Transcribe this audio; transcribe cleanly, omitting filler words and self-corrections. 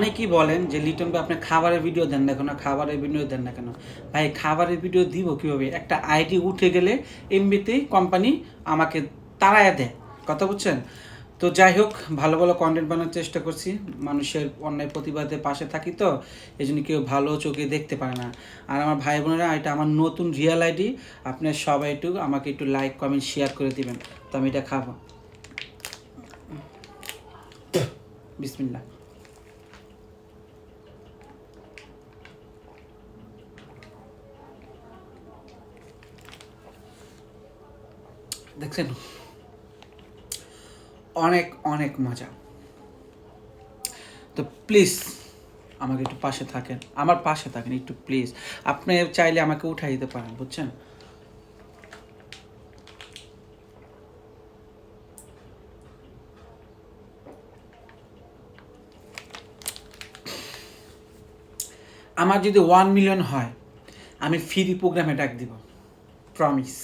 অনেকেই বলেন যে লিটন ভাই আপনি খাবারের ভিডিও দেন না কেন, খাবারের ভিডিও দেন না কেন? ভাই খাবারের ভিডিও দিব কীভাবে? একটা আইডি উঠে গেলে এমনিতেই কোম্পানি আমাকে তাড়ায়া দেয়, কথা বুঝছেন? তো যাই হোক, ভালো ভালো কন্টেন্ট বানানোর চেষ্টা করছি, মানুষের অন্যায় প্রতিবাদের পাশে থাকি, তো এই জন্য কেউ ভালো চোখে দেখতে পারে না। আর আমার ভাই বোনেরা, এটা আমার নতুন রিয়েল আইডি, আপনার সবাই একটু আমাকে একটু লাইক কমেন্ট শেয়ার করে দিবেন, তো আমি এটা খাবো। বিসমিল্লাহ। দেখছেন, অনেক অনেক মজা। তো প্লিজ আমাকে একটু পাশে থাকেন, আমার পাশে থাকেন একটু প্লিজ। আপনি চাইলে আমাকে উঠাই দিতে পারেন, বুঝছেন? আমার যদি 1 মিলিয়ন হয়, আমি ফ্রি প্রোগ্রামে ডাক দিব, প্রমিস।